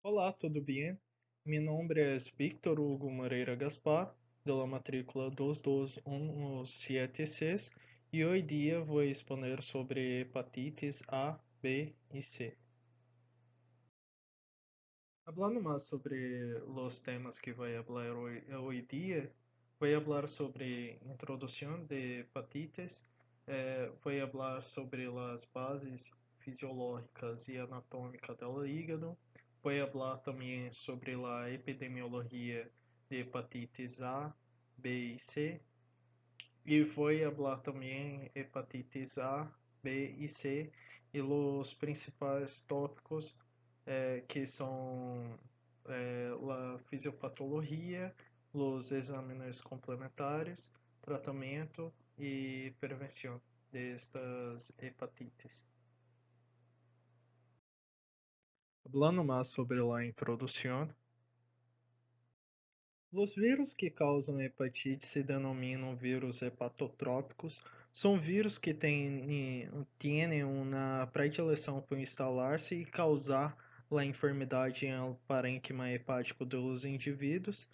Olá, tudo bem? Meu nome é Victor Hugo Moreira Gaspar, da matrícula 22176, e hoje dia vou exponer sobre hepatites A, B e C. Hablando más sobre los temas que voy a hablar hoy día, voy a hablar sobre introducción de hepatitis, voy a hablar sobre las bases fisiológicas y anatómicas del hígado, voy a hablar también sobre la epidemiología de hepatitis A, B y C, y voy a hablar también hepatitis A, B y C y los principales tópicos que son la fisiopatología, los exámenes complementares, tratamento y prevención de estas hepatitis. Hablando más sobre la introducción, os vírus que causam hepatite se denominam vírus hepatotrópicos. São vírus que têm uma predileção por instalar-se e causar a enfermidade em el parênquima hepático dos indivíduos.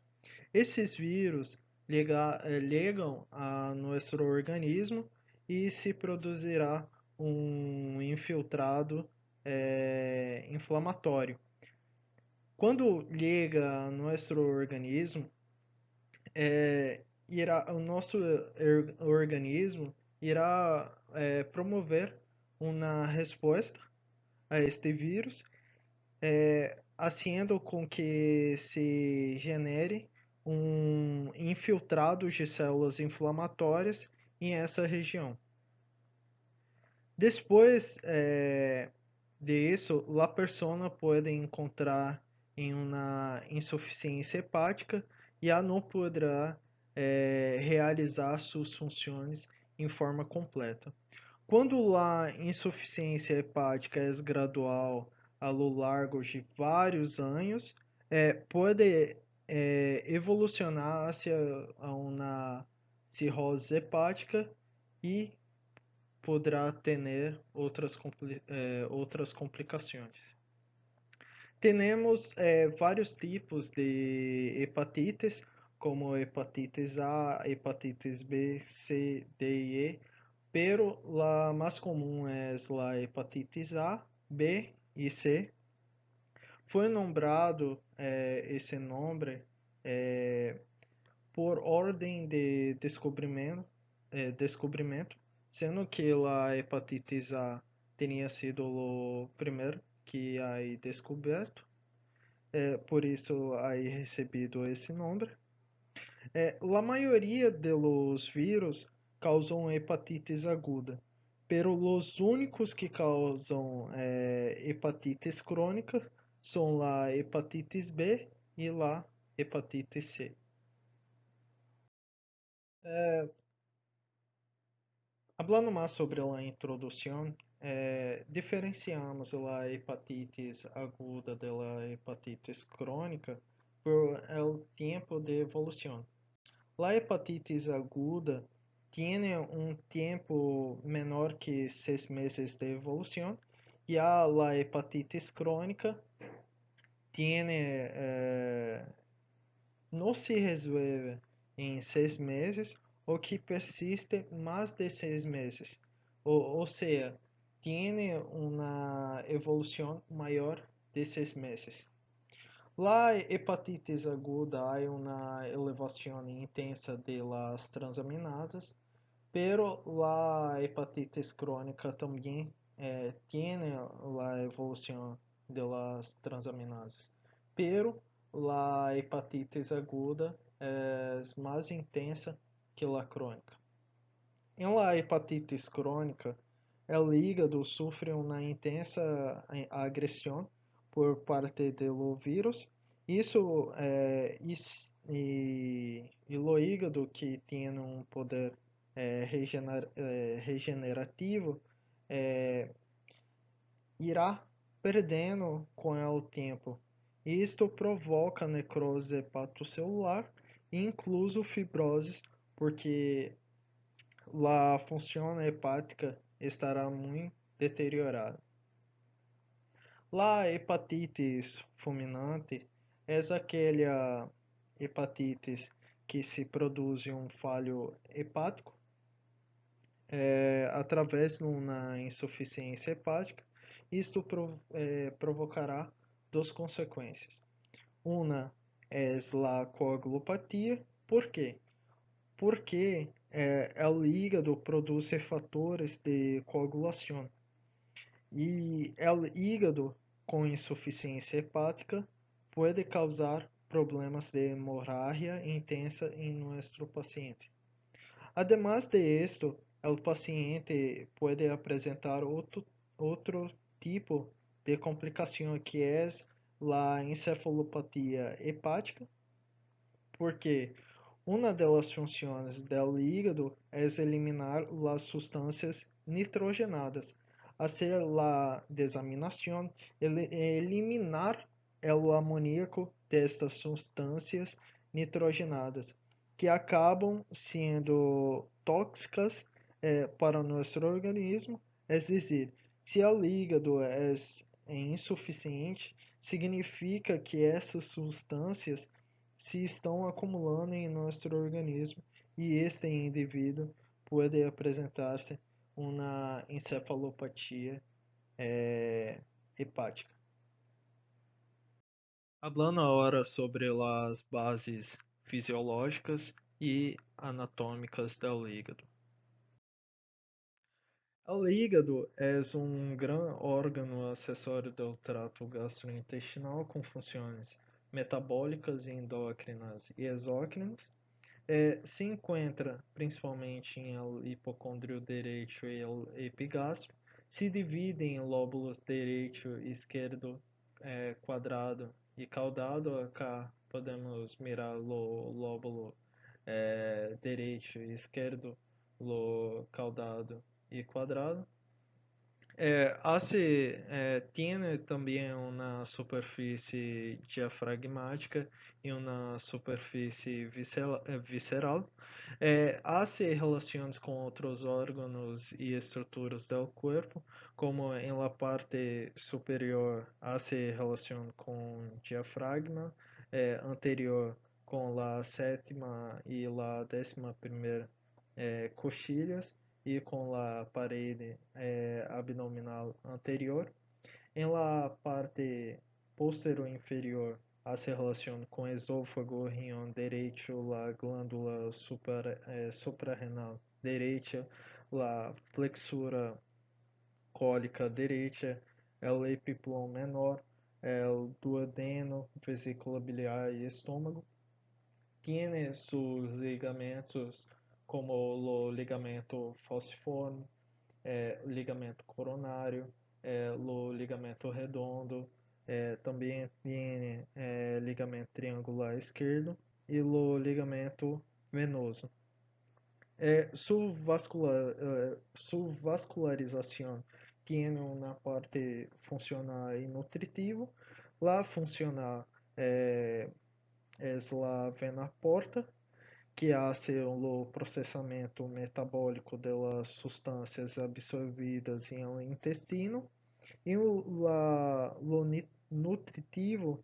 Esses vírus ligam a nosso organismo e se produzirá um infiltrado inflamatório. Quando liga a nosso organismo, o nosso organismo irá promover uma resposta a este vírus, haciendo com que se genere infiltrado de células inflamatórias em essa região. Depois de isso, a pessoa pode encontrar em uma insuficiência hepática e já não poderá realizar suas funções em forma completa. Quando a insuficiência hepática é gradual a lo largo de vários anos, pode evolucionar hacia uma cirrose hepática e poderá ter outras complicações. Temos vários tipos de hepatites, como hepatitis A, hepatitis B, C, D e E, pero la más común es la hepatitis A, B y C. Foi nombrado esse nome por ordem de descobrimento, sendo que a hepatitis A tinha sido o primeiro que aí descoberto, por isso aí recebido esse nome. A maioria dos vírus causam hepatitis aguda, pero os únicos que causam hepatitis crônica são a hepatitis B e a hepatitis C. Hablando más sobre la introducción, diferenciamos la hepatitis aguda de la hepatitis crónica por el tiempo de evolución. La hepatitis aguda tiene un tiempo menor que 6 meses de evolución, y a la hepatitis crónica tiene, no se resuelve em 6 meses ou que persiste mais de 6 meses, ou seja, tem uma evolução maior de 6 meses. La hepatitis aguda há uma elevação intensa de las transaminadas, pero la hepatitis crónica também tiene la evolución de las transaminases, pero la hepatitis aguda es más intensa que la crónica. En la hepatitis crónica, el hígado sufre una intensa agresión por parte de los virus. Isso e o hígado, que tem um poder regenerativo, irá perdendo com o tempo. Isto provoca necrose hepatocelular e incluso fibroses, porque a função hepática estará muito deteriorada. La hepatitis fulminante é aquela hepatitis que se produz um falho hepático através de uma insuficiência hepática. Isto provocará duas consequências. Uma é a coagulopatia. Por quê? Porque o hígado produz fatores de coagulação e o hígado com insuficiência hepática pode causar problemas de hemorragia intensa em nosso paciente. Además de esto, el paciente puede presentar otro tipo de complicación que es la encefalopatía hepática, porque una de las funciones del hígado es eliminar las sustancias nitrogenadas, hacer la desaminación, eliminar el amoníaco de estas sustancias nitrogenadas, que acabam sendo tóxicas para o nosso organismo. É dizer, se o hígado é insuficiente, significa que essas substâncias se estão acumulando em nosso organismo e esse indivíduo pode apresentar-se uma encefalopatia hepática. Hablando agora sobre as bases fisiológicas e anatômicas do hígado. O hígado é um grande órgão acessório do trato gastrointestinal com funções metabólicas, endócrinas e exócrinas. Se encontra principalmente em el hipocôndrio direito e el epigastro. Se divide em lóbulos direito, esquerdo, quadrado e caudado. Acá podemos mirar o lóbulo direito e esquerdo, lo caudado e quadrado. Hace tiene también una superficie diafragmática y una superficie visceral. Hace relaciones con otros órganos y estructuras del cuerpo, como en la parte superior hace relación con diafragma, anterior con la séptima y la décima primera coxilhas e com a parede abdominal anterior. Em la parte posterior inferior se relaciona com o esôfago, riñón direito, a glândula suprarrenal direita, a flexura cólica direita, o epiplão menor, o duodeno, vesícula biliar e estômago. Tiene sus ligamentos como o ligamento falciforme, ligamento coronário, o ligamento redondo, também tem ligamento triangular esquerdo e o ligamento venoso. Su vascularización tiene una parte funcional y nutritivo. La funcional es la vena porta, que hace o processamento metabólico das substâncias absorvidas em intestino. E o nutritivo,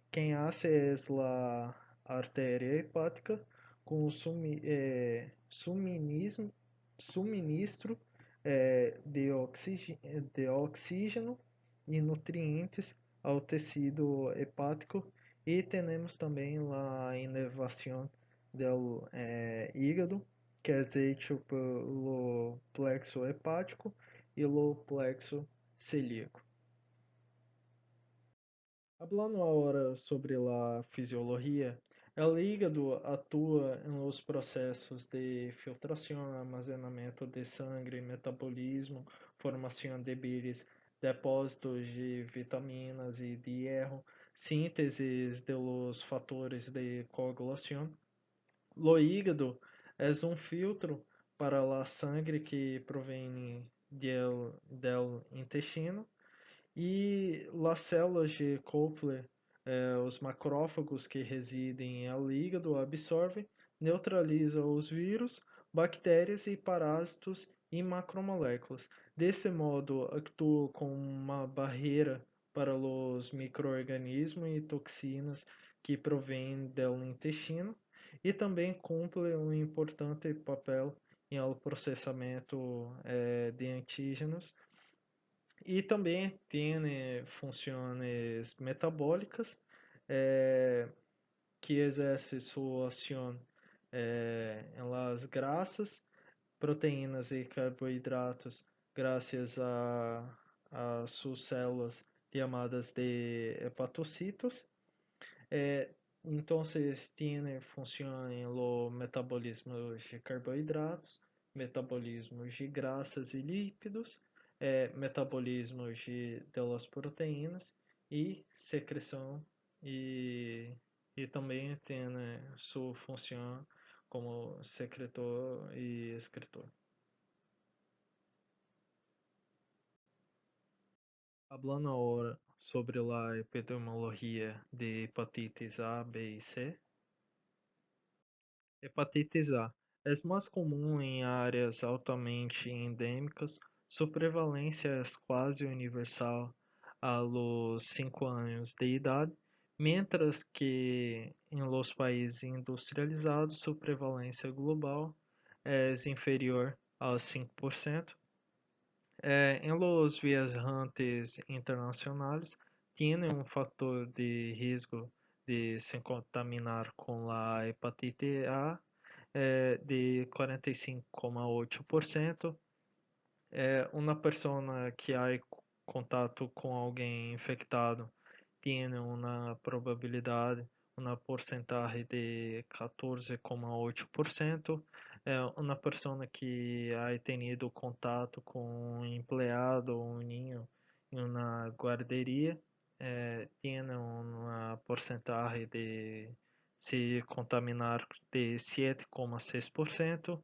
quem hace é a artéria hepática com suministro de oxígeno e nutrientes ao tecido hepático. E temos também a inervação do hígado, que é hecho pelo plexo hepático e o plexo celíaco. Hablando agora sobre a fisiologia, o hígado atua nos processos de filtração, armazenamento de sangue, metabolismo, formação de bires, depósitos de vitaminas e de hierro, síntese de los fatores de coagulação. O hígado é um filtro para a sangue que provém do intestino e as células de Kopler, os macrófagos que residem no hígado, absorvem, neutralizam os vírus, bactérias e parásitos e macromoléculas. Desse modo, atua como uma barreira para os micro-organismos e toxinas que provêm do intestino e também cumpre um importante papel em el processamento de antígenos e também tem funções metabólicas eh, que exerce sua ação em las grasas, proteínas e carboidratos graças a suas células chamadas de hepatocitos. Eh, entonces tiene función en lo metabolismo de carboidratos, metabolismo de grasas e lípidos, metabolismo de las proteínas e secreção e, e também tem sua função como secretor e escritor. Hablando ahora sobre la epidemiología de hepatitis A, B y C. Hepatitis A é mais comum em áreas altamente endêmicas, sua prevalência é quase universal aos 5 anos de idade, mientras que em los países industrializados sua prevalência global é inferior aos 5%. En los viajantes internacionales tiene un factor de riesgo de se contaminar con la hepatitis A de 45,8%. Uma pessoa que há contato com alguém infectado tem uma probabilidade, uma porcentagem de 14,8%. Uma pessoa que ha tenido contato com um empleado ou um ninho em uma guarderia tem uma porcentagem de se contaminar de 7,6%.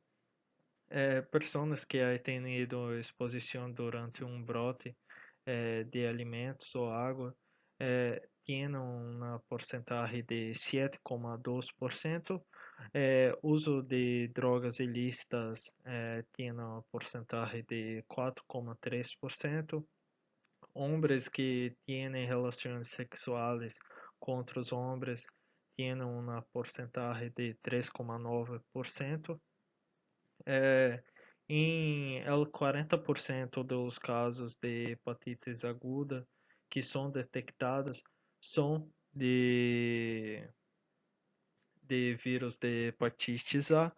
Pessoas que han tenido exposição durante um brote de alimentos ou água têm uma porcentagem de 7,2%. Uso de drogas ilícitas tem uma porcentagem de 4,3%. Homens que têm relações sexuais com outros homens têm uma porcentagem de 3,9%. Em 40% dos casos de hepatites aguda que são detectados são de vírus de hepatites A.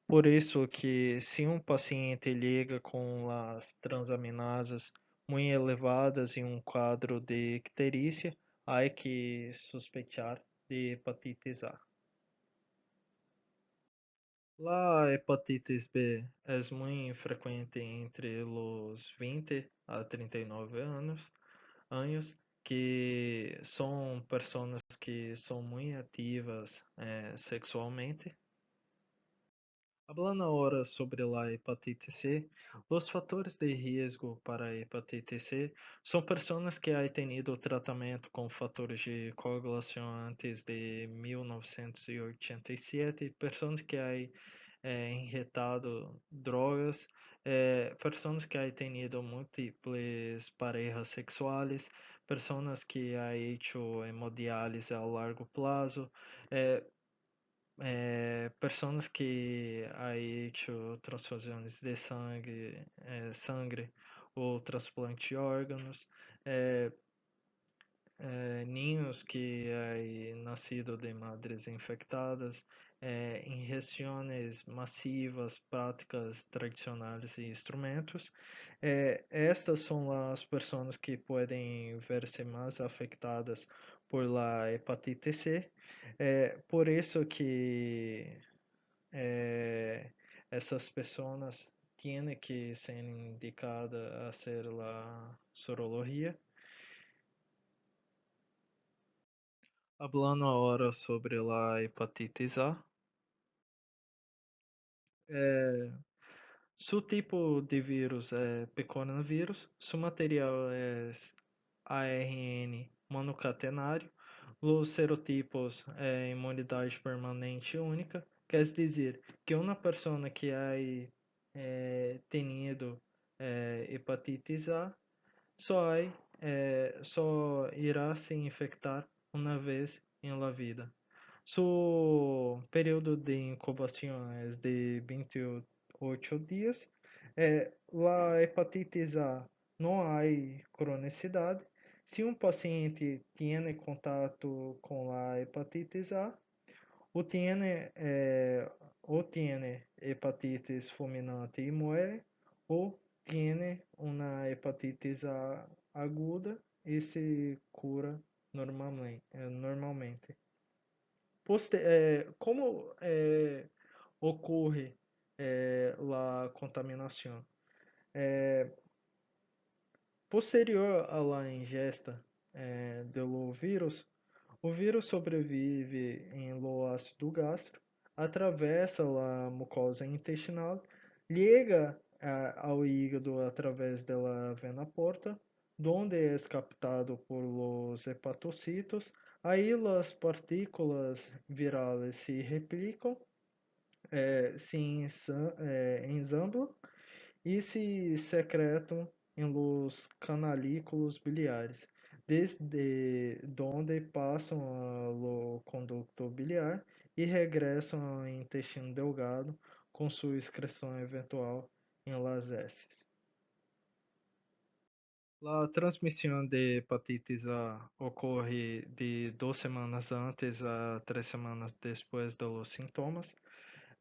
Por isso que se um paciente liga com as transaminasas muito elevadas em um quadro de icterícia, há que suspeitar de hepatitis A. La hepatitis B es muy frecuente entre los 20 a 39 años, que son personas que son muy activas sexualmente. Hablando ahora sobre la hepatitis C, los factores de riesgo para hepatitis C son personas que han tenido tratamiento con fatores de coagulación antes de 1987, personas que han injetado drogas, pessoas que han tenido múltiples parejas sexuales, pessoas que han hecho hemodiálise a largo plazo, pessoas que han hecho transfusões de sangue ou transplante de órgãos, niños que han nacido de madres infectadas, injeções massivas, práticas tradicionais e instrumentos. Estas são as pessoas que podem ver-se mais afetadas por la hepatite C. Por isso que essas pessoas têm que ser indicadas a hacer la sorologia. Hablando ahora sobre la hepatitis A, su tipo de vírus é pecoronavírus, su material é ARN monocatenário, os serotipos é imunidade permanente única, quer dizer que uma pessoa que tenido hepatitis A só irá se infectar uma vez em la vida. Su período de incubação é de 28 dias. La hepatitis A não há cronicidade. Se um paciente tem contato com a hepatitis A, ou tiene, o tiene hepatitis fulminante y muere, o tiene una hepatitis aguda e se cura normalmente. Como ocorre a contaminação? Posterior a la ingesta do vírus, o vírus sobrevive em lo ácido gástrico, atravessa a mucosa intestinal, chega ao hígado através da vena porta, onde é captado por los hepatocitos. Aí as partículas virais se replicam, se ensamblam e se secretam em los canalículos biliares, desde donde passam ao conducto biliar e regressam ao intestino delgado com sua excreção eventual em las heces. A transmissão de hepatitis A ocorre de 2 semanas antes a 3 semanas depois dos sintomas.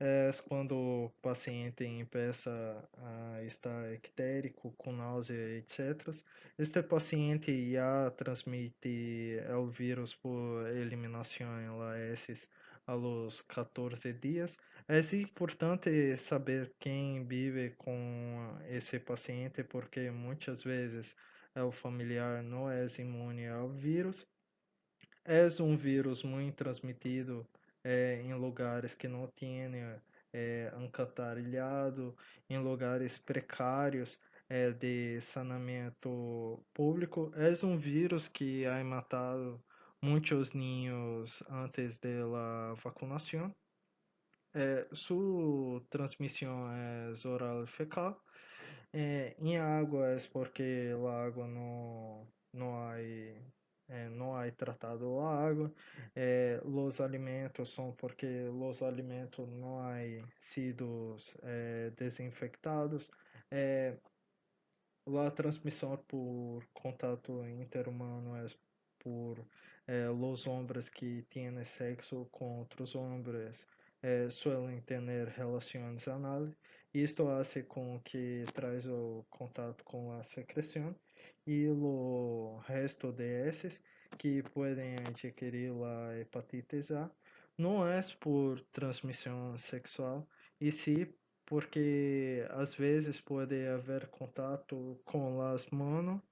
É quando o paciente empieza a estar ictérico, com náusea, etc. Este paciente já transmite o vírus por eliminação em heces a los 14 dias. É importante saber quem vive com esse paciente, porque muitas vezes o familiar não é imune ao vírus. É um vírus muito transmitido em lugares que não têm alcantarillado, em lugares precários de saneamento público. É um vírus que ha matado muitos niños antes da vacunação. Sua transmissão é oral e fecal. Em água é porque a água não há tratado a água. Os alimentos são porque os alimentos não há sido desinfectados. A transmissão por contato interhumano é por los hombres que têm sexo com outros hombres suelen ter relações anais. Isto hace com que traz o contato com a secreção e o resto de heces que podem adquirir a hepatitis A não é por transmissão sexual, e sim porque às vezes pode haver contato com las manos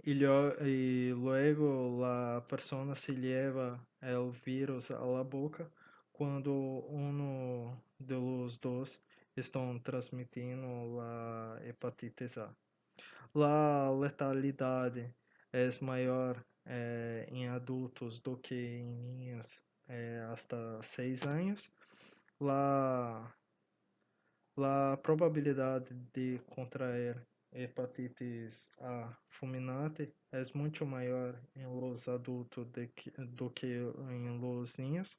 y luego la persona se lleva el virus a la boca quando uno de los dos estão transmitindo a hepatitis A. La letalidade é maior em adultos do que em niños hasta 6 anos. La probabilidade de contrair hepatitis A fulminante é muito maior em los adultos do que em los niños.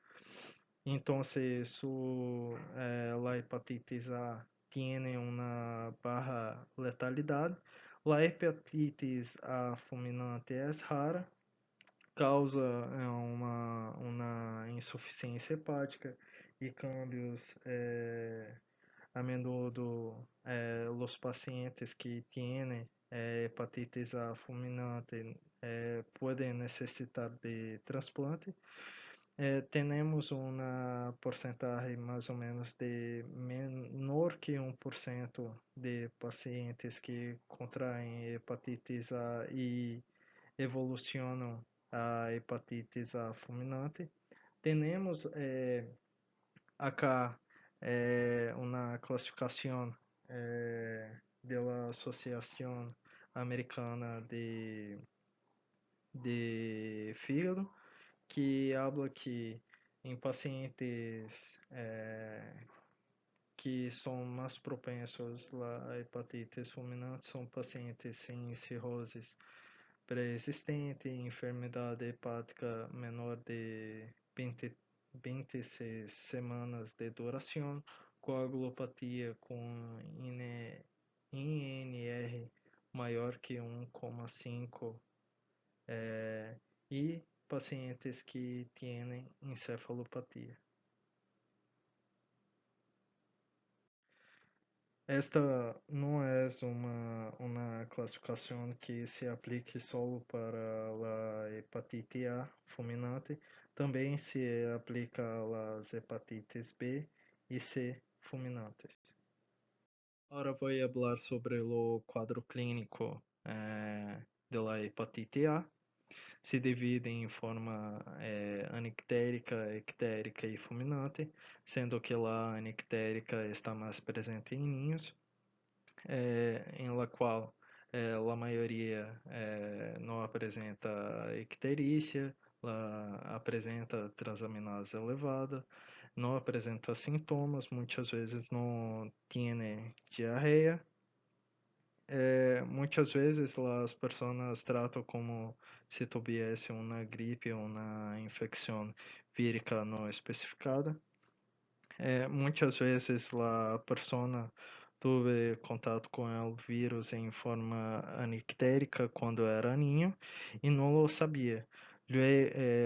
Então, la hepatitis A tiene una baja letalidade. La hepatitis A fulminante é rara, causa uma insuficiência hepática e cambios a menudo los pacientes que tienen hepatitis A fulminante pueden necesitar de trasplante. Temos uma porcentagem mais ou menos de menor que 1% de pacientes que contraem hepatitis A e evolucionam a hepatitis A fulminante. Temos acá uma classificação da Associação Americana de Fígado, que habla que em pacientes que são mais propensos à hepatite fulminante são pacientes sem cirrose pré-existente, enfermidade hepática menor de 20, 26 semanas de duração, coagulopatia com INR maior que 1,5 e pacientes que têm encefalopatia. Esta não é uma classificação que se aplique só para a hepatite A fulminante, também se aplica às hepatites B e C fulminantes. Agora vou falar sobre o quadro clínico da hepatite A. Se divide em forma anictérica, ictérica e fulminante, sendo que a anictérica está mais presente em ninhos, em la qual a maioria não apresenta icterícia, apresenta transaminase elevada, não apresenta sintomas, muitas vezes não tem diarreia. Muitas vezes as pessoas tratam como se tivesse uma gripe ou uma infecção vírica não especificada. Muitas vezes a pessoa teve contato com o vírus em forma anictérica quando era ninho e não o sabia.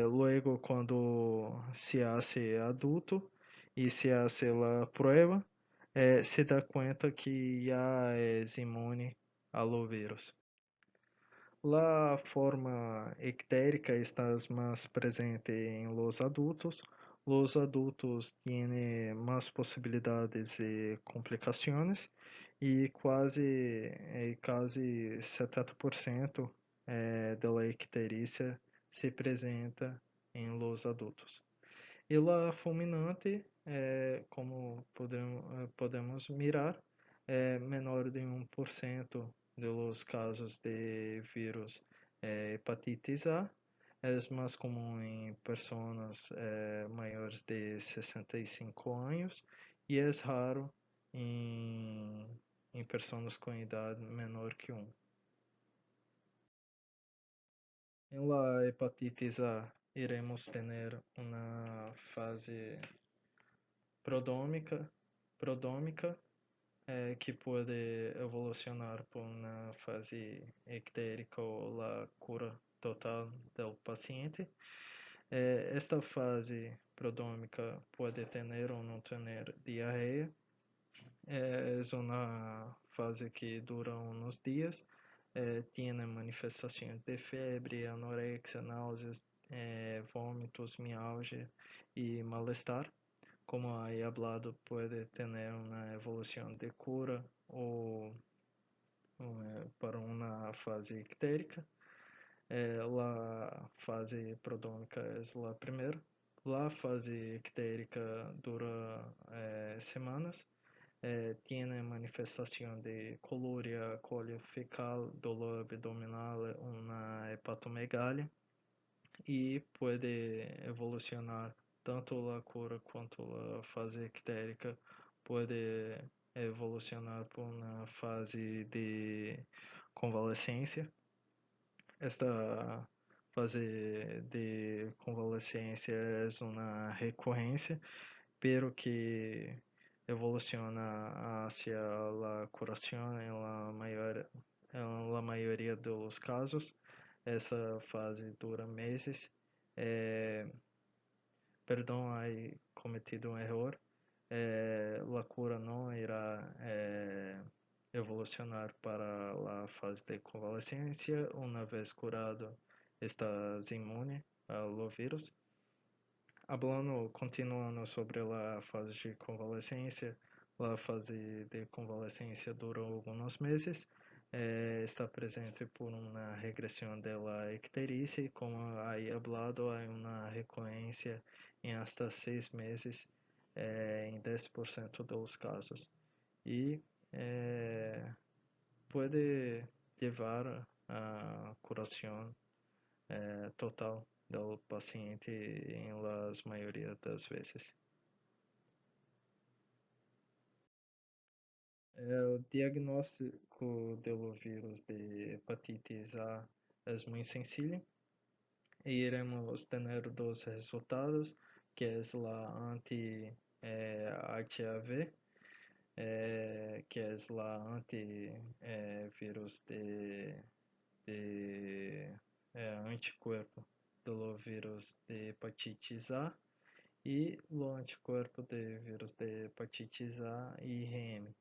Luego, quando se hace adulto e se hace a prova, se dá conta que já é imune ao vírus. A forma ictérica está mais presente em los adultos. Os adultos têm mais possibilidades de complicações e quase 70% da icterícia se apresenta em los adultos. E a fulminante, como podemos mirar, é menor de 1% dos casos de vírus hepatitis A. É mais comum em pessoas maiores de 65 anos e é raro em pessoas com idade menor que 1. Em la hepatitis A, iremos ter uma fase prodômica que pode evolucionar por uma fase ictérica ou a cura total do paciente. Esta fase prodômica pode ter ou não ter diarreia. É uma fase que dura uns dias. Tem manifestações de febre, anorexia, náuseas, vômitos, mialgia e mal-estar. Como aí hablado, pode ter uma evolução de cura ou para uma fase ictérica. A fase prodômica é a primeira. A fase ictérica dura semanas. Tem manifestação de colúria, cólico fecal, dolor abdominal, uma hepatomegalia e pode evolucionar tanto a cura quanto a fase ictérica pode evolucionar por uma fase de convalescência. Esta fase de convalescência é uma recorrência, pero que evoluciona hacia la curación en la mayoría de los casos. Essa fase dura meses. Perdão, aí cometido um erro. A cura não irá evolucionar para a fase de convalescência. Uma vez curado, estás imune ao vírus. Continuando sobre a fase de convalescência, a fase de convalescência dura alguns meses, está presente por uma regressão da icterícia e, como aí hablado, há uma recorrência em hasta 6 meses em 10% dos casos e pode levar a curação total do paciente em las maioria das vezes. O diagnóstico do vírus de hepatitis A é muito sencillo e iremos ter dos resultados, que é la anti-HAV, que é la antivírus de anticorpo do vírus de hepatitis A e o anticorpo de vírus de hepatitis A e IgM.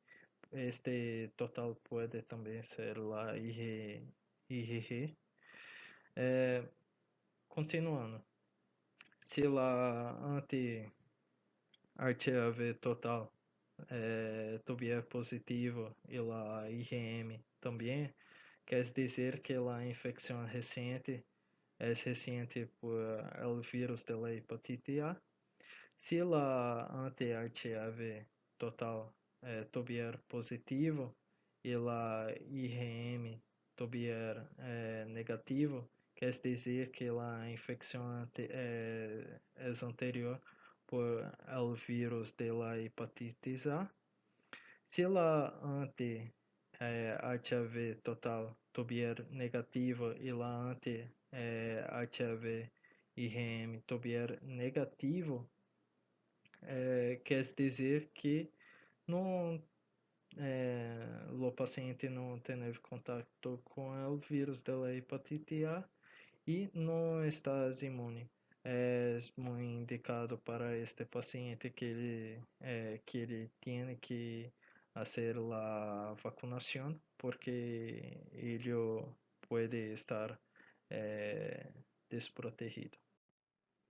Este total pode também ser la IgG. Continuando, se la anti-HAV total tuvier positivo e la IgM também, quer dizer que a infecção recente é recente por el vírus de la hepatite A. Se a anti-HAV total tuvier positivo e a IgM tuvier negativo, quer dizer que a infecção é anterior por el vírus de la hepatitis A. Se a anti-HAV total tuvier negativo e a anti-HAV IgM tuvier negativo, quer dizer que não, o paciente não teve contato com o vírus da hepatite A e não está imune. É muito indicado para este paciente que ele tem que fazer a vacinação porque ele pode estar desprotegido.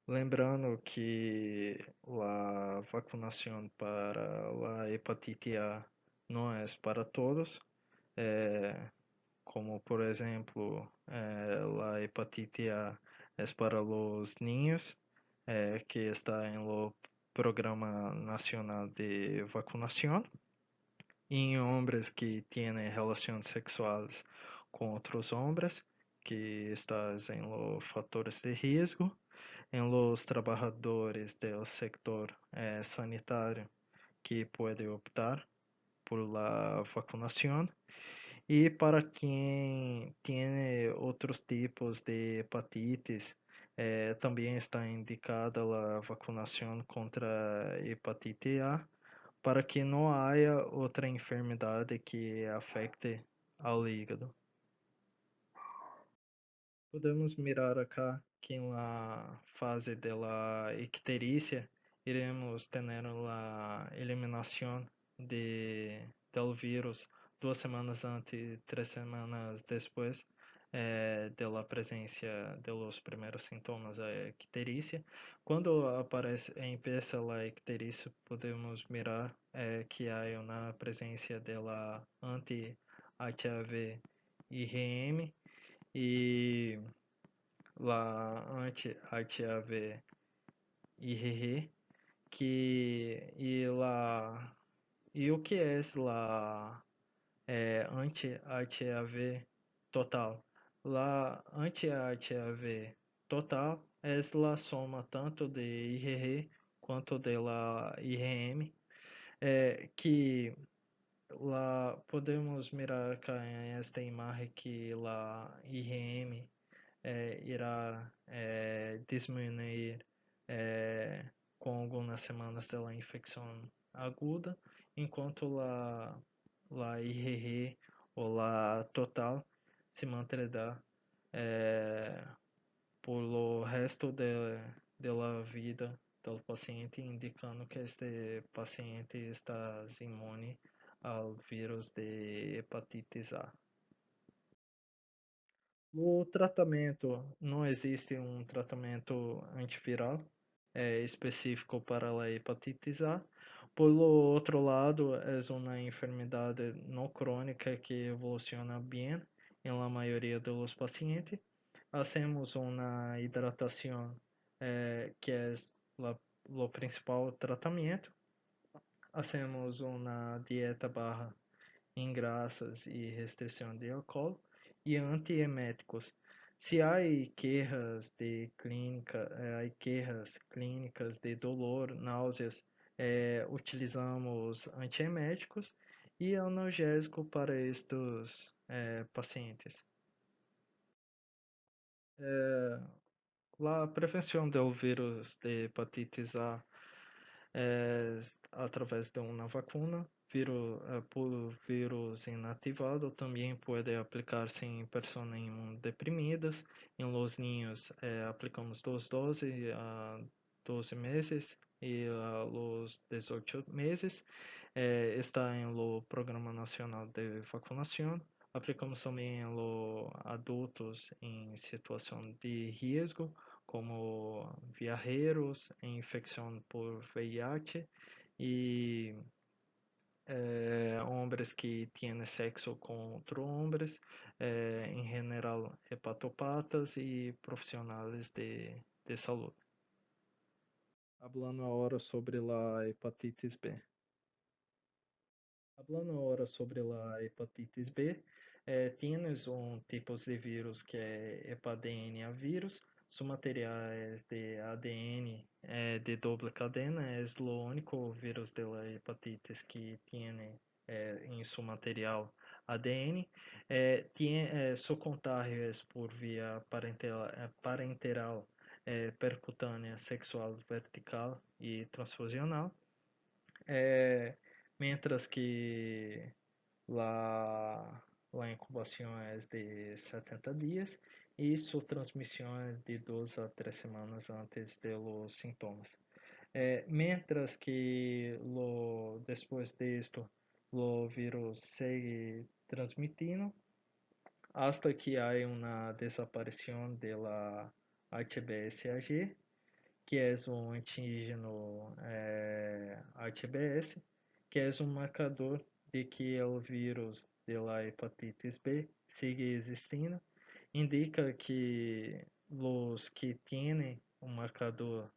Lembrando que a vacinação para a hepatite A não é para todos, como por exemplo, a hepatite A é para os niños, que está no Programa Nacional de Vacunação, em homens que têm relações sexuais com outros homens, que estão em los fatores de risco, em los trabajadores do sector sanitário que pode optar por la vacunação e para quem tem outros tipos de hepatites também está indicada a vacunação contra a hepatite A para que não haja outra enfermidade que afete ao hígado. Podemos mirar acá que na fase da icterícia iremos ter a eliminação del vírus 2 semanas antes, 3 semanas depois de la presencia de los primeros sintomas da icterícia. Quando empieza a icterícia, podemos mirar que há uma presença de la anti-HIV IgM e la anti-HAV IgG, e o que é la anti-HAV total? La anti-HAV total é la soma tanto de IgG quanto de la IgM, que lá podemos mirar cá esta imagem que la IgM irá diminuir com algumas semanas da infecção aguda, enquanto a IgG ou a total se manterá por o resto de la vida do paciente, indicando que este paciente está imune ao vírus de hepatitis A. O tratamento, não existe um tratamento antiviral específico para a hepatitis A. Por outro lado, é uma enfermidade não crônica que evoluciona bem em la maioria dos pacientes. Hacemos uma hidratação que é o principal tratamento. Hacemos uma dieta barra em graças e restrição de álcool e antieméticos. Se há queixas clínicas de dor, náuseas, utilizamos antieméticos e analgésico para estes pacientes. A prevenção do vírus de hepatitis A é através de uma vacuna. Por vírus inativado também pode aplicar-se em pessoas imunodeprimidas. Em los niños aplicamos 2 doses a 12 meses e a los 18 meses. Está em lo Programa Nacional de Vacunação. Aplicamos também em los adultos em situação de risco, como viajeros, infecção por VIH e hombres que têm sexo com outros homens, em geral hepatopatas e profissionais de saúde. Hablando agora sobre a hepatitis B. Hablando ahora sobre la hepatitis B, tienes un tipo de virus que es hepadNA virus. Su material es de ADN de doble cadena. Es lo único virus de la hepatitis que tiene en su material ADN. Su contagio es por vía parenteral, percutânea, sexual, vertical y transfusional. Mientras que la incubación es de 70 días y su transmisión es de 2 a 3 semanas antes de los síntomas. Mientras que después de esto, el virus sigue transmitiendo hasta que hay una desaparición de la HBsAg, que é um antígeno HBs, que é um marcador de que o vírus da hepatitis B sigue existindo, indica que os que têm um marcador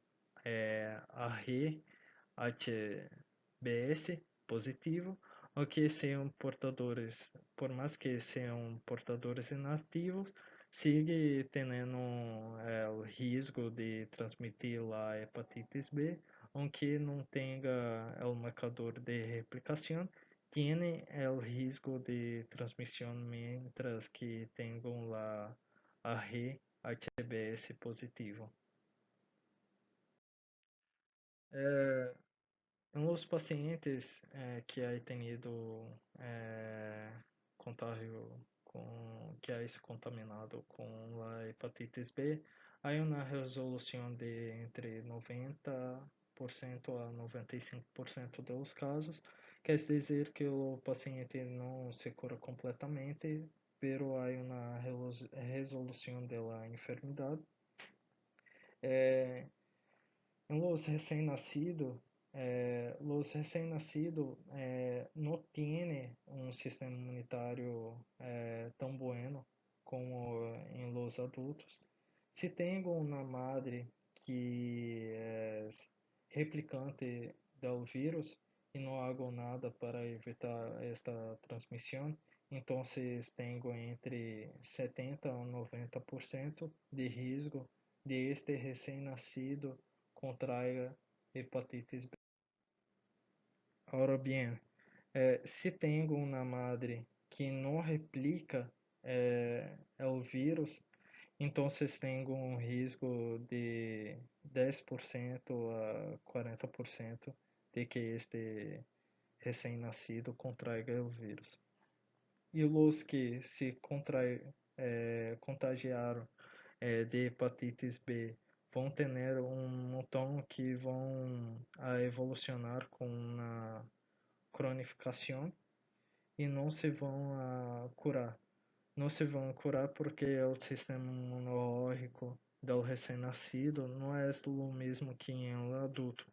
HBs positivo, ou que sejam portadores, por mais que sejam portadores inativos, sigue tendo o risco de transmitir a hepatitis B, aunque não tenha o marcador de replicação, tem o risco de transmissão mientras que tenham a HBs positivo. Em los pacientes que há tenido contágio que há se contaminado com a hepatitis B, há uma resolução de entre 90% a 95% dos casos, quer dizer que o paciente não se cura completamente, pero há uma resolução da enfermidade. Los recém-nacidos no tienen un sistema inmunitario tan bueno como en los adultos. Si tengo una madre que es replicante del virus y no hago nada para evitar esta transmisión, entonces tengo entre 70 a 90% de risco de este recém-nacido contraiga hepatitis B. Ahora bien, si tengo una madre que no replica el virus, entonces tengo un riesgo de 10% a 40% de que este recém-nacido contraiga el virus. E os que se contagiaram de hepatitis B vão ter um montão que vão evolucionar com uma cronificação e não se vão curar. Não se vão curar porque o sistema imunológico do recém-nascido não é o mesmo que em um adulto.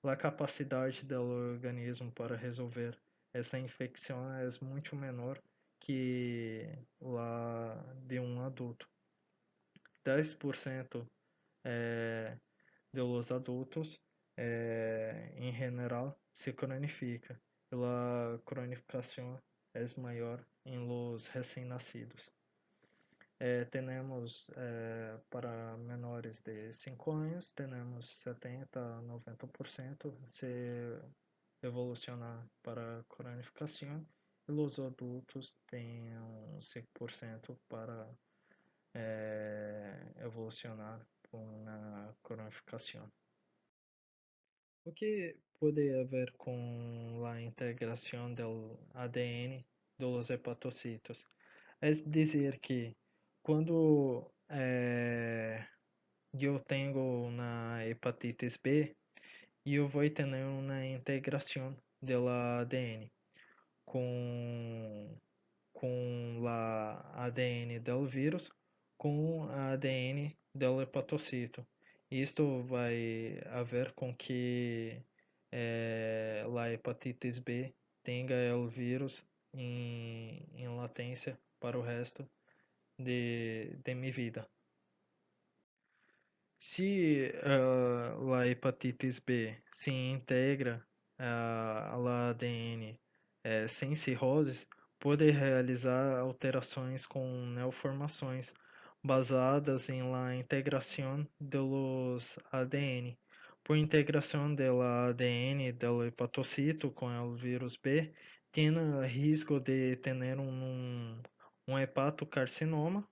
A capacidade do organismo para resolver essa infecção é muito menor que lá de um adulto. 10% de los adultos em geral se cronifica. A cronificação é maior em los recém-nacidos. Temos para menores de 5 anos, temos 70 a 90% se evolucionar para cronificación y los adultos têm un 5% para evolucionar para una cronificación. O que pode haver com a integração do ADN dos hepatocitos? É dizer que quando eu tenho na hepatitis B, eu vou ter uma integração do ADN com a ADN do vírus com a ADN do hepatocito. Isto vai haver com que a hepatitis B tenha o vírus em latência para o resto de minha vida. Se a hepatitis B se integra ao ADN sem cirrose, pode realizar alterações com neoformações basadas em la integração dos ADN. Por integração do ADN do hepatocito com o vírus B, tem risco de ter um hepatocarcinoma,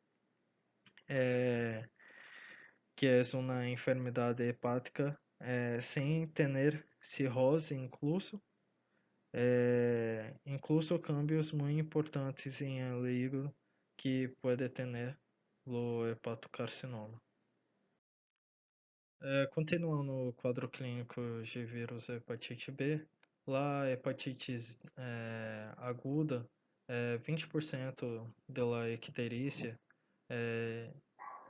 que é uma enfermidade hepática sem ter cirrose incluso, incluso cambios muito importantes em el hígado que pode ter o hepatocarcinoma. Continuando o quadro clínico de vírus hepatite B, lá hepatite aguda, 20% da icterícia,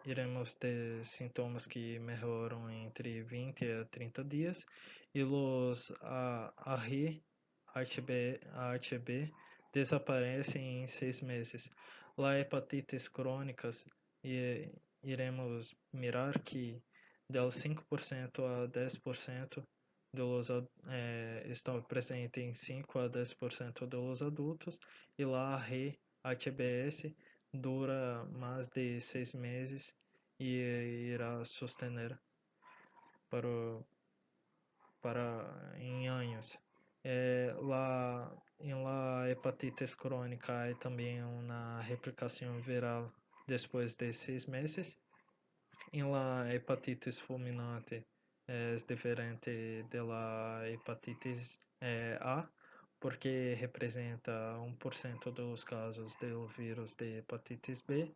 iremos ter sintomas que melhoram entre 20 a 30 dias e os ARI, AHB desaparecem em 6 meses. Lá hepatites crônicas, iremos mirar que del 5% a 10% dos estão presentes em 5 a 10% dos adultos e lá a HBS dura mais de 6 meses e irá sustener em anos. Em la hepatitis crônica há também uma replicação viral depois de 6 meses. Em la hepatitis fulminante é diferente da hepatitis A, porque representa 1% dos casos do vírus de hepatitis B,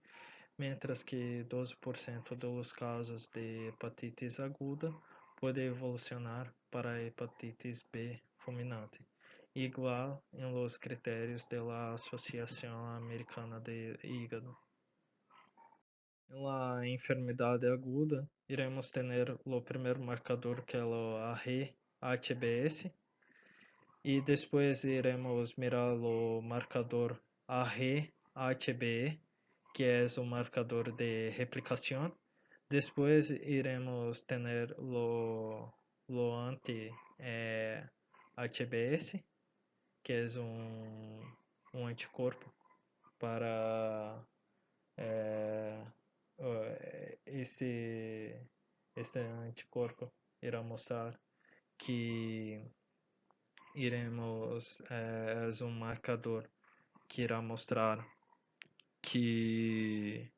mientras que 12% dos casos de hepatitis aguda pode evolucionar para hepatitis B fulminante, igual em los critérios da Associação Americana de Hígado. Em la enfermidade aguda, iremos ter o primeiro marcador que é o ARRI-HBS e depois iremos mirar o marcador ARRI-HBE, que é o marcador de replicação. Depois iremos ter o anti-HBS, que é um anticorpo para este anticorpo irá mostrar que iremos é um marcador que irá mostrar que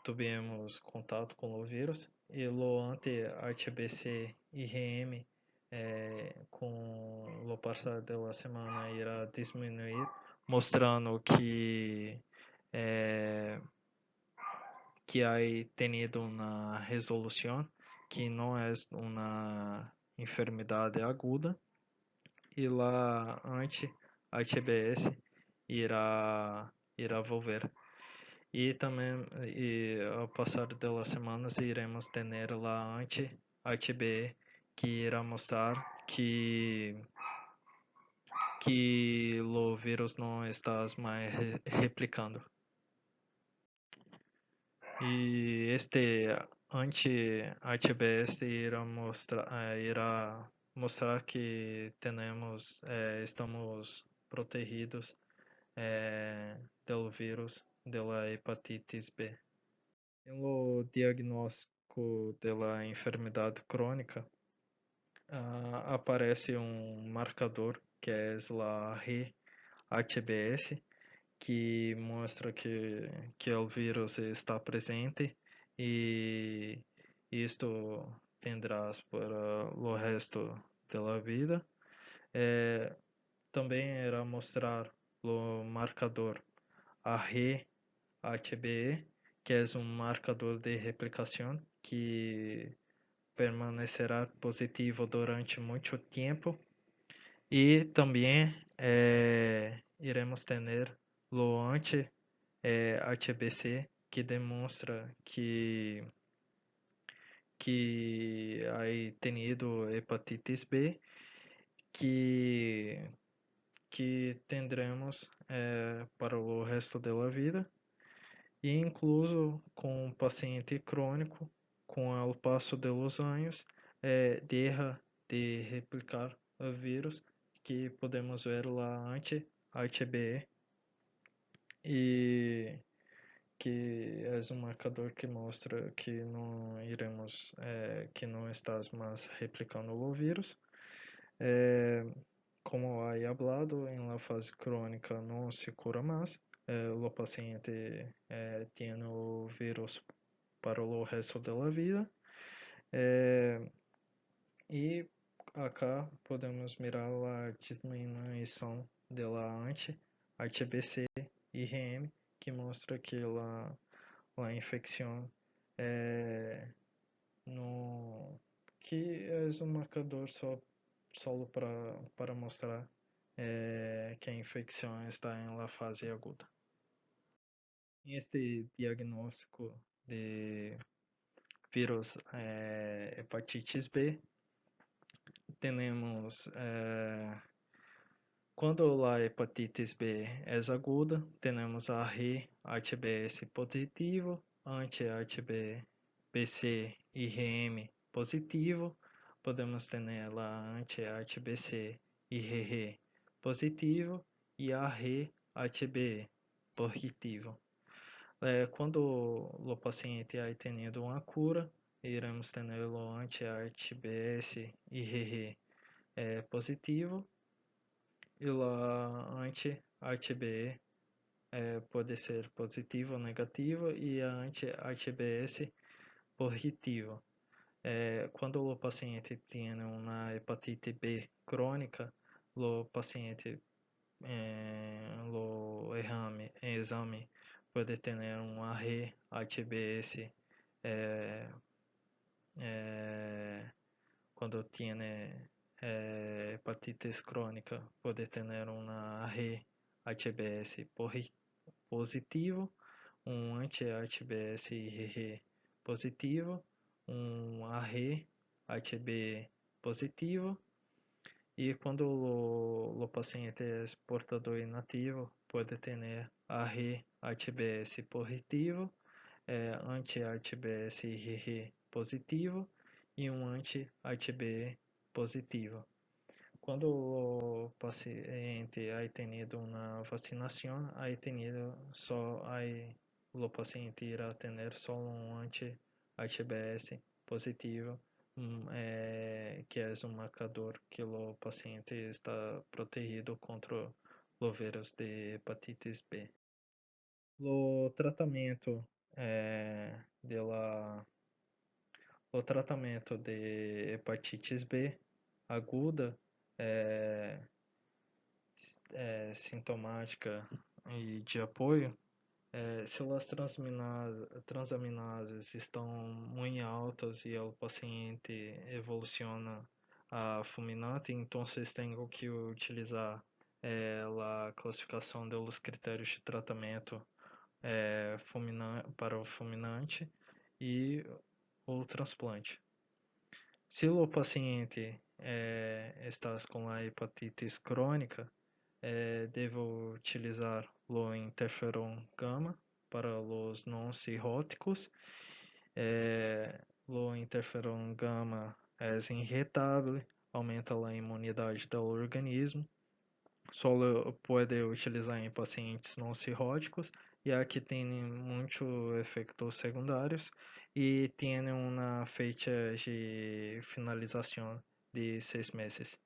tivemos contato com o vírus e o anti-HBC IgM com o passar da semana irá diminuir, mostrando que há tenido uma resolução que não é uma enfermidade aguda e a anti-HBS irá volver. E também, ao passar das semanas, iremos ter a anti-HBE que irá mostrar que o vírus não está mais replicando. E este anti-HBS irá mostrar que estamos protegidos do vírus da hepatitis B. No diagnóstico da enfermidade crônica, aparece um marcador que é la HBS, que mostra que o vírus está presente e isto tendrás para o resto da vida. Também irá mostrar o marcador ARRI-HBE, que é um marcador de replicação que permanecerá positivo durante muito tempo. E também iremos ter o anti-HBC, que demonstra que hay tenido hepatitis B, que tendremos para o resto da vida, e incluso com paciente crônico, com o passo dos anos, deixa de replicar o vírus, que podemos ver lá anti-HBE, e que é um marcador que mostra que não iremos, que não estás mais replicando o vírus. Como há hablado, em la fase crônica não se cura mais. O paciente tem o vírus para o resto da vida. E acá podemos mirar a diminuição da anti-HBC IgM, que mostra que a infecção no que é um marcador só para mostrar que a infecção está em la fase aguda. Este diagnóstico de vírus hepatitis B, temos quando a hepatitis B é aguda, temos a RI-HBS positivo, anti-HBC IgM positivo, podemos ter a anti-HBC IgG positivo e a RI-HBE positivo. Quando o paciente ha tenido uma cura, iremos ter o anti-HBS IgG positivo, e a anti-HBE pode ser positivo ou negativo, e a anti-HBS positivo. Quando o paciente tem uma hepatite B crônica, o paciente o exame pode ter um RI-HBS quando tem hepatitis crônica, pode ter uma RI-HBS positivo, um anti-HBS IgG positivo, um RI-HB positivo, e quando o paciente é portador inativo, pode ter RI-HBS positivo, anti-HBS IgG positivo e um anti-HBE positivo. Quando o paciente ha tenido uma vacinação, o paciente irá ter só um anti-HBS positivo, que é um marcador que o paciente está protegido contra o vírus de hepatitis B. O tratamento o tratamento de hepatitis B aguda, sintomática e de apoio, se as transaminases estão muito altas e o paciente evoluciona a fulminante, então vocês têm que utilizar a classificação dos critérios de tratamento para o fulminante e o transplante. Se o paciente está com a hepatitis crônica, devo utilizar o interferon gama para os não cirróticos. O interferon gama é injetável, aumenta a imunidade do organismo. Só pode utilizar em pacientes não cirróticos, já que tem muitos efeitos secundários e tem uma feita de finalização de 6 meses.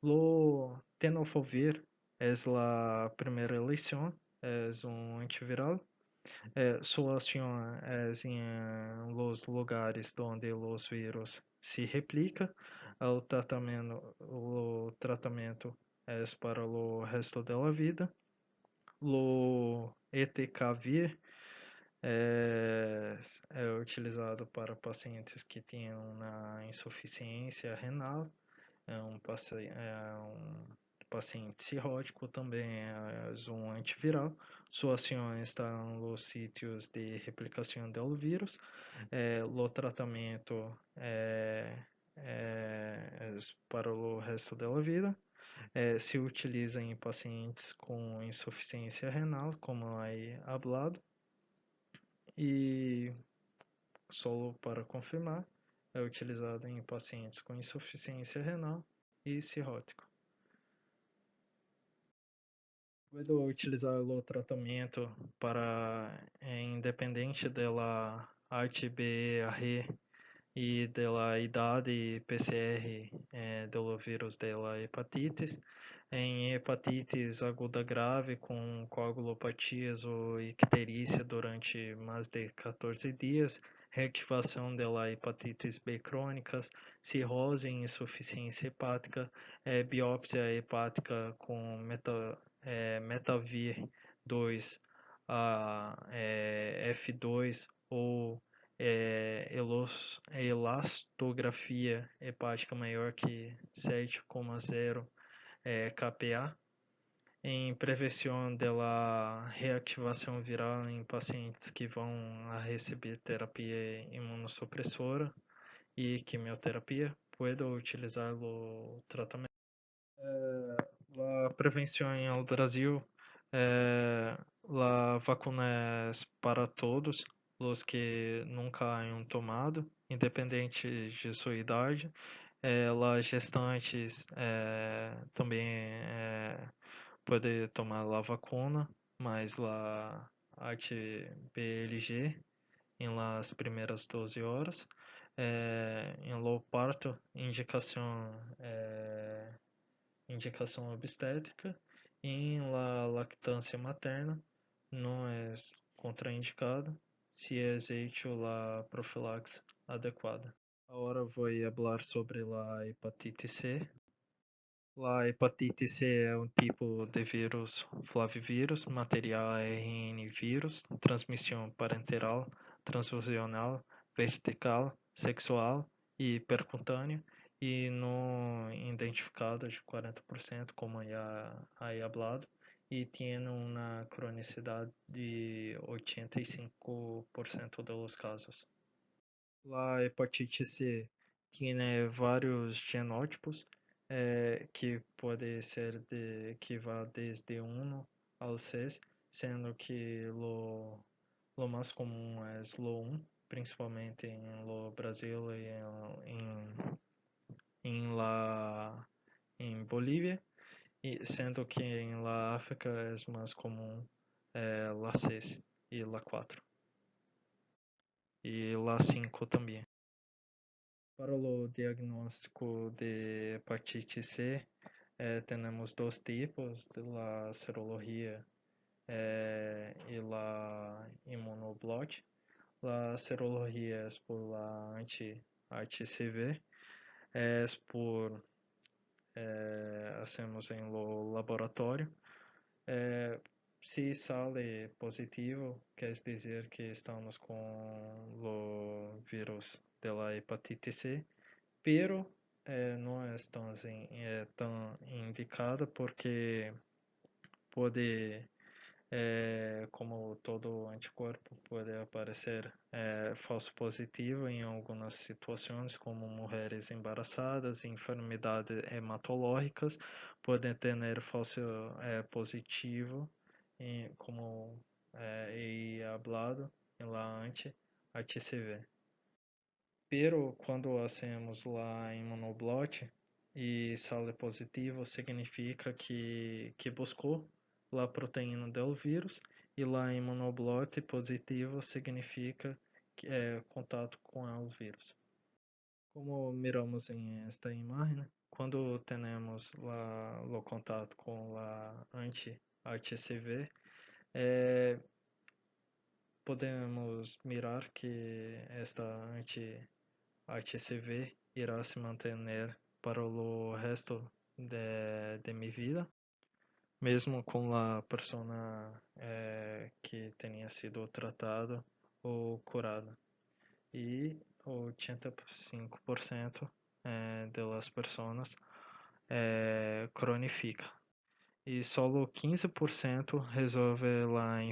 Lo tenofovir es la primera elección, es un antiviral. Su acción es en los lugares donde los virus se replican. O tratamento es para o resto de la vida. O ETKvir é utilizado para pacientes que têm uma insuficiência renal, é um paciente cirrótico, também é um antiviral. Sua ação está nos sítios de replicação do vírus. O tratamento é para o resto da vida. Se utiliza em pacientes com insuficiência renal, como aí hablado. E só para confirmar, é utilizado em pacientes com insuficiência renal e cirrótico. Puedo utilizar o tratamento para, independente da HbA1c e da idade PCR do vírus da hepatites. Em hepatites aguda grave com coagulopatias ou icterícia durante mais de 14 dias, reativação da hepatites B crônicas, cirrose e insuficiência hepática, biópsia hepática com metavir 2 F2 ou elastografia hepática maior que 7,0 kPa, em prevenção da reativação viral em pacientes que vão a receber terapia imunossupressora e quimioterapia. Puedo utilizar o tratamento. A prevenção no Brasil, a vacuna é para todos os que nunca hayan tomado, independente de sua idade. As gestantes também podem tomar a vacuna, mas a HBLG em las primeiras 12 horas. Em lo parto, indicação obstétrica. Em la lactância materna, não é contraindicado se é hecho la profilaxis adequada. Agora vou falar sobre a hepatite C. A hepatite C é um tipo de vírus flavivírus, material RN vírus, transmissão parenteral, transfusional, vertical, sexual e percutânea, e não identificada de 40%, como já hablado, e tem uma cronicidade de 85% dos casos. A hepatite C tem vários genótipos, que pode ser que va desde 1 ao 6, sendo que o mais comum é o 1, principalmente no Brasil e em Bolívia, e sendo que em la África é mais comum la 6 e la 4 e la 5 também. Para o diagnóstico de hepatite C, temos dois tipos, a serologia e a imunoblot. A serologia é por la anti-HCV, hacemos em lo laboratório. Se sale positivo, quer dizer que estamos com o vírus da hepatite C, pero não é tão indicado porque pode, como todo anticorpo, pode aparecer falso positivo em algumas situações, como mulheres embaraçadas, enfermidades hematológicas, podem ter falso positivo, como hablado em la anti-HCV. Pero quando hacemos lá imunoblot e sale positivo, significa que buscou a proteína do vírus, e lá imunoblot positivo significa que é contato com o vírus. Como miramos em esta imagem, quando temos o contato com a anti-HCV, podemos mirar que esta anti-HCV irá se manter para o resto de minha vida, mesmo com a pessoa que tenha sido tratada ou curada. E 85% das pessoas cronifica. E solo 15% resolve a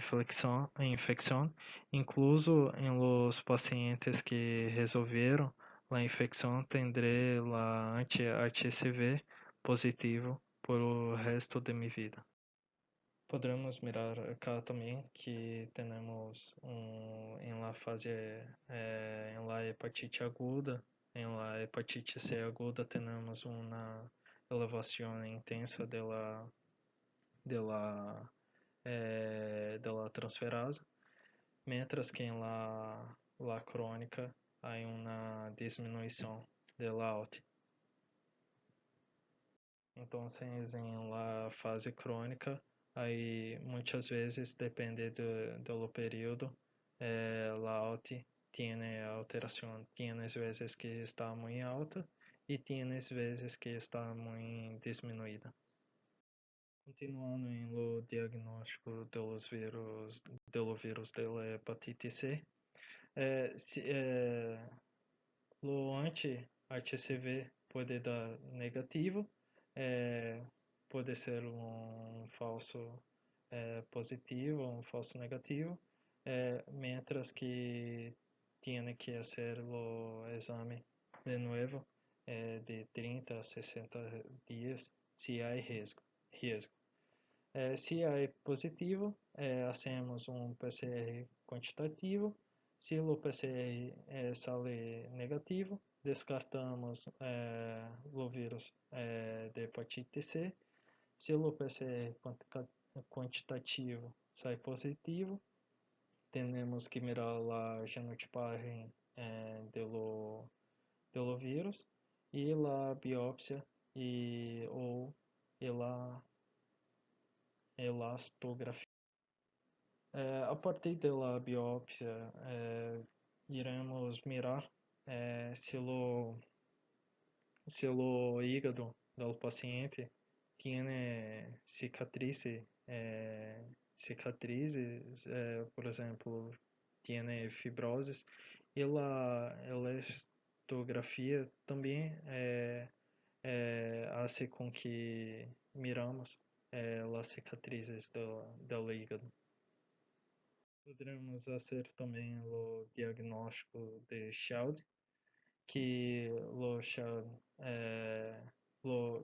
infecção, incluso em los pacientes que resolveram a infecção, tendré la anti-HCV positivo por o resto de minha vida. Podemos mirar acá também que temos em la fase, em la hepatite aguda, em la hepatite C aguda, temos uma elevação intensa de la transferase, mientras que em la crônica há uma diminuição de la ALT. Então, em la fase crônica, aí muitas vezes, depende do período, la ALT tem alteração. Tem vezes que está muito alta e tem vezes que está muito diminuída. Continuando em lo diagnóstico do vírus da hepatite C, o anti-HCV pode dar negativo, pode ser um falso positivo, um falso negativo, mientras que tiene que hacer o exame de nuevo de 30 a 60 dias se há risco. Se há positivo, hacemos um PCR quantitativo. Se o PCR sale negativo, descartamos o vírus de hepatite C. Se o PCR quantitativo sai positivo, temos que mirar a genotipagem do vírus e a biópsia ou a elastografia. A partir da biópsia, iremos mirar se o hígado do paciente tem cicatrizes, por exemplo, tem fibroses, e a elastografia também hace com que miramos as cicatrizes do hígado. Podemos fazer também o diagnóstico de Child, que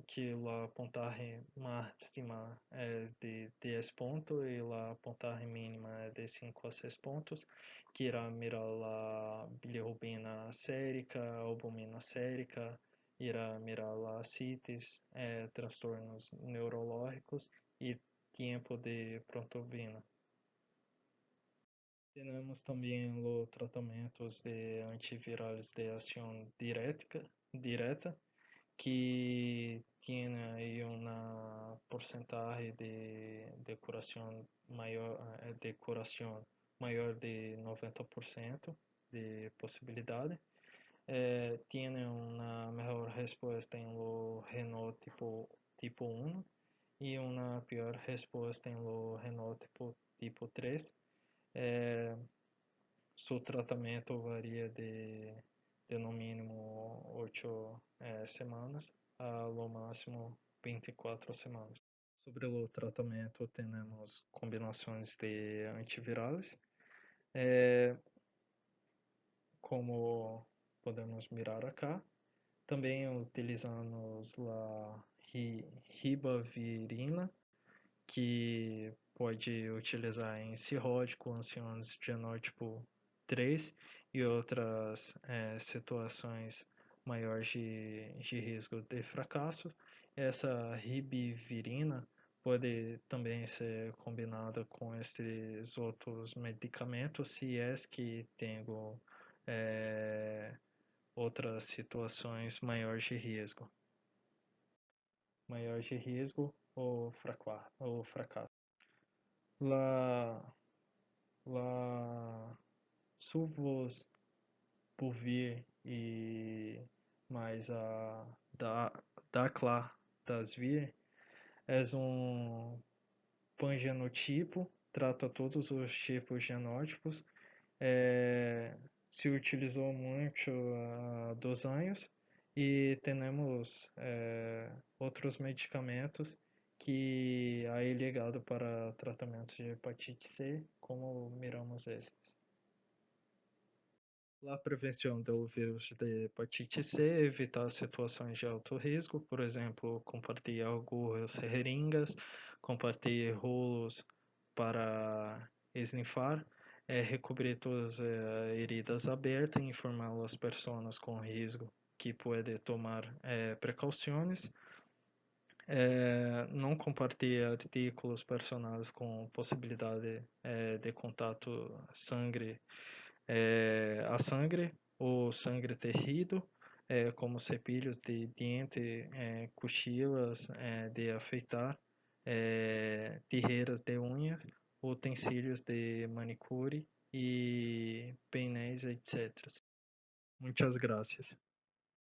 que a puntaje máxima é de 10 pontos e a puntaje mínima é de 5 a 6 pontos, que irá mirar a bilirrubina sérica, a albumina sérica, irá mirar a CITES, transtornos neurológicos e tempo de prontobina. Temos também os tratamentos de antivirais de ação direta, que tem aí uma porcentagem de curação maior, de 90% de possibilidade. Tem uma melhor resposta em lo renótipo tipo 1 e uma pior resposta em lo renótipo tipo 3. Seu tratamento varia de no mínimo 8 semanas a lo máximo 24 semanas. Sobre o tratamento, temos combinações de antivirais, como podemos mirar acá. Também utilizamos a ribavirina, que pode utilizar em cirrótico, anciões genótipo 3 e outras situações maiores de risco de fracasso. Essa ribavirina pode também ser combinada com estes outros medicamentos se é que tenho outras situações maiores de risco. Maior de risco ou fracasso. Lá, lá, subvos por vir e mais da, da das vir é um pangenotipo, trata todos os tipos genótipos, se utilizou muito há 2 anos e temos outros medicamentos que aí ligado para tratamento de hepatite C, como miramos estes. A prevenção do vírus de hepatite C, evitar situações de alto risco, por exemplo, compartilhar agulhas, seringas, compartilhar rolos para esnifar, recobrir todas as heridas abertas, informar as pessoas com risco que podem tomar precauções, não compartilhar artículos personais com possibilidade de contato sangue a sangue ou sangue terrível, como cepilhos de dente, cochilas de afeitar, tijeras de unhas, utensílios de manicure e painéis, etc. Muitas graças.